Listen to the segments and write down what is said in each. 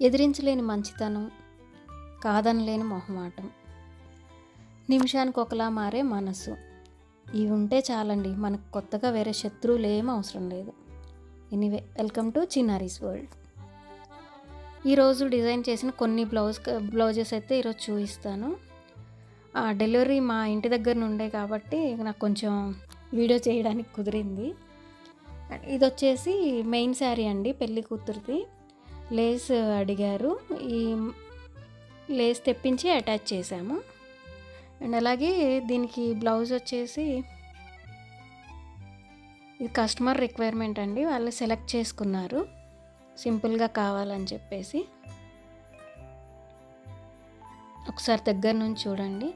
ఎదిరించలేని మంచితనం, కాదనలేని మొహమాటం, నిమిషానికి ఒకలా మారే మనసు, ఇవి ఉంటే చాలండి. మనకు కొత్తగా వేరే శత్రువులు ఏం అవసరం లేదు. Anyway, welcome to Chinnaris world. ఈరోజు డిజైన్ చేసిన కొన్ని బ్లౌజెస్ అయితే ఈరోజు చూపిస్తాను. డెలివరీ మా ఇంటి దగ్గర నుండే కాబట్టి నాకు కొంచెం వీడియో చేయడానికి కుదిరింది. ఇది వచ్చేసి మెయిన్ శారీ అండి, పెళ్లి కూతురిది. లేస్ అడిగారు, ఈ లేస్ తెప్పించి అటాచ్ చేసాము. అండ్ అలాగే దీనికి బ్లౌజ్ వచ్చేసి ఇది కస్టమర్ రిక్వైర్మెంట్ అండి, వాళ్ళు సెలెక్ట్ చేసుకున్నారు సింపుల్గా కావాలని చెప్పేసి. ఒకసారి దగ్గర నుంచి చూడండి,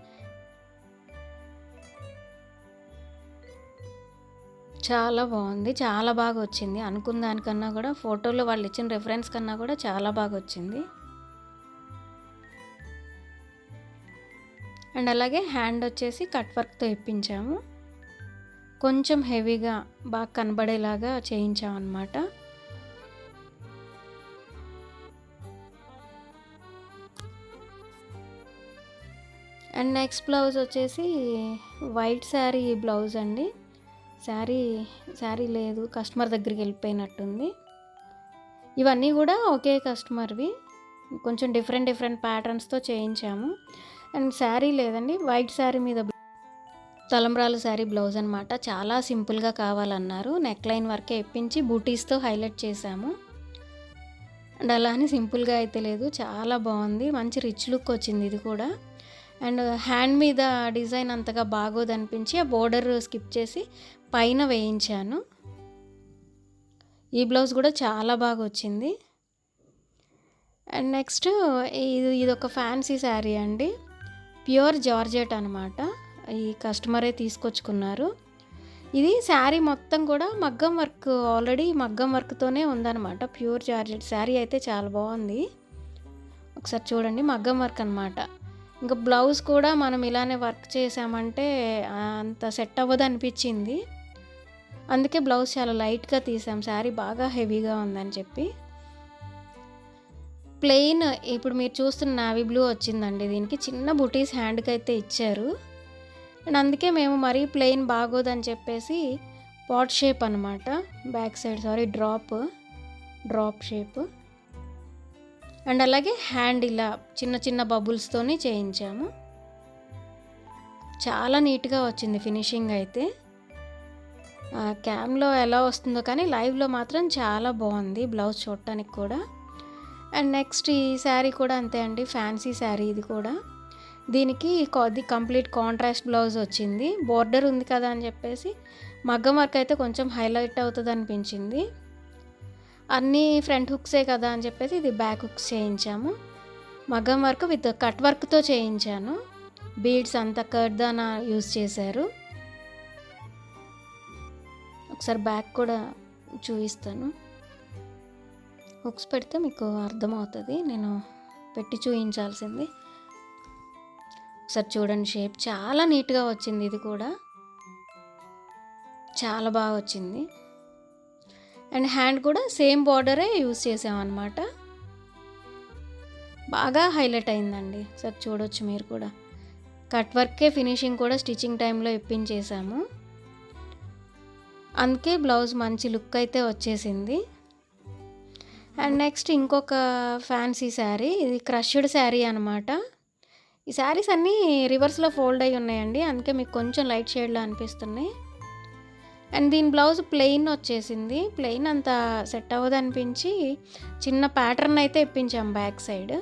చాలా బాగుంది, చాలా బాగా వచ్చింది. అనుకున్న దానికన్నా కూడా, ఫోటోలో వాళ్ళు ఇచ్చిన రెఫరెన్స్ కన్నా కూడా చాలా బాగా వచ్చింది. అండ్ అలాగే హ్యాండ్ వచ్చేసి కట్ వర్క్తో ఇప్పించాము, కొంచెం హెవీగా బాగా కనబడేలాగా చేయించామన్నమాట. అండ్ నెక్స్ట్ బ్లౌజ్ వచ్చేసి వైట్ శారీ బ్లౌజ్ అండి. శారీ లేదు, కస్టమర్ దగ్గరికి వెళ్ళిపోయినట్టుంది. ఇవన్నీ కూడా ఒకే కస్టమర్వి, కొంచెం డిఫరెంట్ ప్యాటర్న్స్తో చేయించాము. అండ్ శారీ లేదండి, వైట్ శారీ మీద తలంబ్రాలు శారీ బ్లౌజ్ అనమాట. చాలా సింపుల్గా కావాలన్నారు, నెక్ లైన్ వరకే ఇప్పించి బూటీస్తో హైలైట్ చేశాము. అండ్ అలా అని సింపుల్గా అయితే లేదు, చాలా బాగుంది, మంచి రిచ్ లుక్ వచ్చింది ఇది కూడా. అండ్ హ్యాండ్ మీద డిజైన్ అంతగా బాగోదనిపించి ఆ బోర్డర్ స్కిప్ చేసి పైన వేయించాను. ఈ బ్లౌజ్ కూడా చాలా బాగా వచ్చింది. అండ్ నెక్స్ట్ ఇది ఒక ఫ్యాన్సీ శారీ అండి, ప్యూర్ జార్జెట్ అనమాట. ఈ కస్టమరే తీసుకొచ్చుకున్నారు. ఇది శారీ మొత్తం కూడా మగ్గం వర్క్, ఆల్రెడీ మగ్గం వర్క్తోనే ఉందన్నమాట. ప్యూర్ జార్జెట్ శారీ అయితే చాలా బాగుంది. ఒకసారి చూడండి, మగ్గం వర్క్ అనమాట. ఇంకా బ్లౌజ్ కూడా మనం ఇలానే వర్క్ చేసామంటే అంత సెట్ అవ్వదు అనిపించింది, అందుకే బ్లౌజ్ చాలా లైట్గా తీసాం, శారీ బాగా హెవీగా ఉందని చెప్పి. ప్లెయిన్ ఇప్పుడు మీరు చూస్తున్న నావీ బ్లూ వచ్చిందండి, దీనికి చిన్న బుటీస్ హ్యాండ్కి అయితే ఇచ్చారు. అండ్ అందుకే మేము మరీ ప్లెయిన్ బాగోదని చెప్పేసి పాట్ షేప్ అనమాట, back side drop shape. And అలాగే హ్యాండ్ ఇలా చిన్న బబుల్స్తోని చేయించాము. చాలా నీట్గా వచ్చింది ఫినిషింగ్ అయితే. క్యామ్లో ఎలా వస్తుందో కానీ లైవ్లో మాత్రం చాలా బాగుంది బ్లౌజ్ చూడటానికి కూడా. అండ్ నెక్స్ట్ ఈ శారీ కూడా అంతే అండి, ఫ్యాన్సీ శారీ ఇది కూడా. దీనికి కంప్లీట్ కాంట్రాస్ట్ బ్లౌజ్ వచ్చింది. బోర్డర్ ఉంది కదా అని చెప్పేసి మగ్గం వర్క్ అయితే కొంచెం హైలైట్ అవుతుంది అనిపించింది. అన్నీ ఫ్రంట్ హుక్సే కదా అని చెప్పేసి ఇది బ్యాక్ హుక్స్ చేయించాము. మగ్గం వర్క్ విత్ కట్ వర్క్తో చేయించాను, బీడ్స్ అంతా కర్దానా యూజ్ చేశారు. ఒకసారి బ్యాక్ కూడా చూపిస్తాను, హుక్స్ పెడితే మీకు అర్థమవుతుంది, నేను పెట్టి చూపించాల్సింది. ఒకసారి చూడండి, షేప్ చాలా నీట్గా వచ్చింది, ఇది కూడా చాలా బాగా వచ్చింది. అండ్ హ్యాండ్ కూడా సేమ్ బార్డరే యూజ్ చేసామన్నమాట, బాగా హైలైట్ అయిందండి. ఒకసారి చూడొచ్చు మీరు కూడా, కట్ వర్కే ఫినిషింగ్ కూడా స్టిచ్చింగ్ టైంలో ఇప్పించేసాము, అందుకే బ్లౌజ్ మంచి లుక్ అయితే వచ్చేసింది. అండ్ నెక్స్ట్ ఇంకొక ఫ్యాన్సీ శారీ, ఇది క్రష్డ్ శారీ అనమాట. ఈ శారీస్ అన్నీ రివర్స్లో ఫోల్డ్ అయ్యి ఉన్నాయండి, అందుకే మీకు కొంచెం లైట్ షేడ్లో అనిపిస్తున్నాయి. అండ్ దీని బ్లౌజ్ ప్లెయిన్ వచ్చేసింది, ప్లెయిన్ అంత సెట్ అవ్వదు అనిపించి చిన్న ప్యాటర్న్ అయితే ఇప్పించాం బ్యాక్ సైడ్.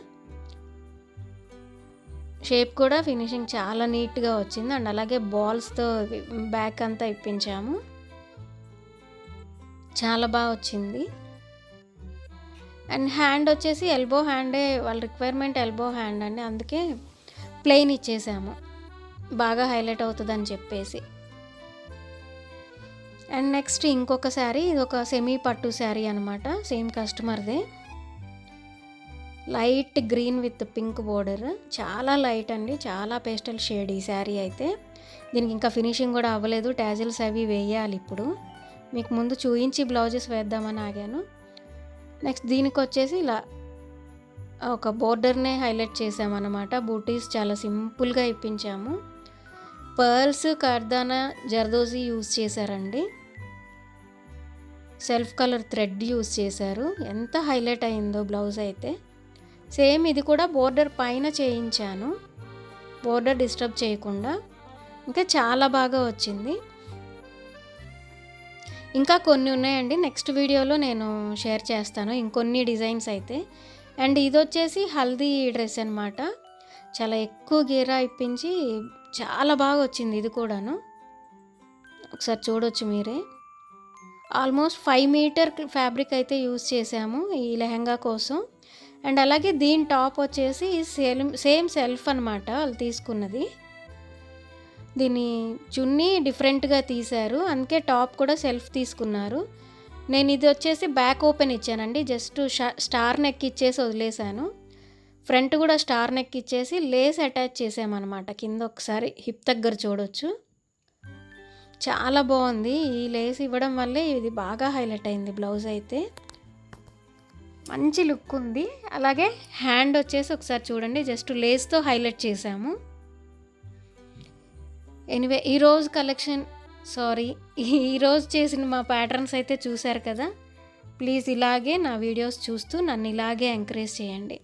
షేప్ కూడా ఫినిషింగ్ చాలా నీట్గా వచ్చింది. అండ్ అలాగే బాల్స్తో బ్యాక్ అంతా ఇప్పించాము, చాలా బాగా వచ్చింది. అండ్ హ్యాండ్ వచ్చేసి ఎల్బో హ్యాండే, వాళ్ళ రిక్వైర్మెంట్ ఎల్బో హ్యాండ్ అండి, అందుకే ప్లెయిన్ ఇచ్చేసాము, బాగా హైలైట్ అవుతుందని చెప్పేసి. అండ్ నెక్స్ట్ ఇంకొక శారీ, ఇది ఒక సెమీ పట్టు శారీ అనమాట, సేమ్ కస్టమర్దే. Light green with pink border, చాలా లైట్ అండి, చాలా పేస్టల్ షేడ్ ఈ శారీ అయితే. దీనికి ఇంకా ఫినిషింగ్ కూడా అవ్వలేదు, టాజిల్స్ అవి వేయాలి. ఇప్పుడు మీకు ముందు చూయించి బ్లౌజెస్ వేద్దామని ఆగాను. నెక్స్ట్ దీనికి వచ్చేసి ఇలా ఒక బోర్డర్నే హైలైట్ చేసామన్నమాట. బూటీస్ చాలా సింపుల్గా ఇప్పించాము. పర్ల్స్, కర్దానా, జర్దోజీ యూజ్ చేశారండి. సెల్ఫ్ కలర్ థ్రెడ్ యూజ్ చేశారు. ఎంత హైలైట్ అయిందో బ్లౌజ్ అయితే. సేమ్ ఇది కూడా బోర్డర్ పైన చేయించాను, బోర్డర్ డిస్టర్బ్ చేయకుండా. ఇంకా చాలా బాగా వచ్చింది. ఇంకా కొన్ని ఉన్నాయండి, నెక్స్ట్ వీడియోలో నేను షేర్ చేస్తాను ఇంకొన్ని డిజైన్స్ అయితే. అండ్ ఇది వచ్చేసి హల్దీ డ్రెస్ అనమాట. చాలా ఎక్కువ గీరా ఇప్పించి చాలా బాగా వచ్చింది ఇది కూడాను. ఒకసారి చూడొచ్చు మీరే. ఆల్మోస్ట్ 5 మీటర్ ఫ్యాబ్రిక్ అయితే యూజ్ చేసాము ఈ లెహంగా కోసం. అండ్ అలాగే దీని టాప్ వచ్చేసి సేమ్ సెల్ఫ్ అనమాట వాళ్ళు తీసుకున్నది. దీని చున్నీ డిఫరెంట్గా తీశారు, అందుకే టాప్ కూడా సెల్ఫ్ తీసుకున్నారు. నేను ఇది వచ్చేసి బ్యాక్ ఓపెన్ ఇచ్చానండి, జస్ట్ స్టార్ నెక్ ఇచ్చేసి వదిలేసాను. ఫ్రంట్ కూడా స్టార్ నెక్ ఇచ్చేసి లేస్ అటాచ్ చేసామన్నమాట. కింద ఒకసారి హిప్ దగ్గర చూడొచ్చు, చాలా బాగుంది. ఈ లేస్ ఇవ్వడం వల్లే ఇది బాగా హైలైట్ అయింది బ్లౌజ్ అయితే. మంచి లుక్ ఉంది. అలాగే హ్యాండ్ వచ్చేసి ఒకసారి చూడండి, జస్ట్ లేస్తో హైలైట్ చేసాము. ఎనీవే ఈరోజు ఈరోజు చేసిన మా ప్యాటర్న్స్ అయితే చూశారు కదా. ప్లీజ్ ఇలాగే నా వీడియోస్ చూస్తూ నన్ను ఇలాగే ఎంకరేజ్ చేయండి.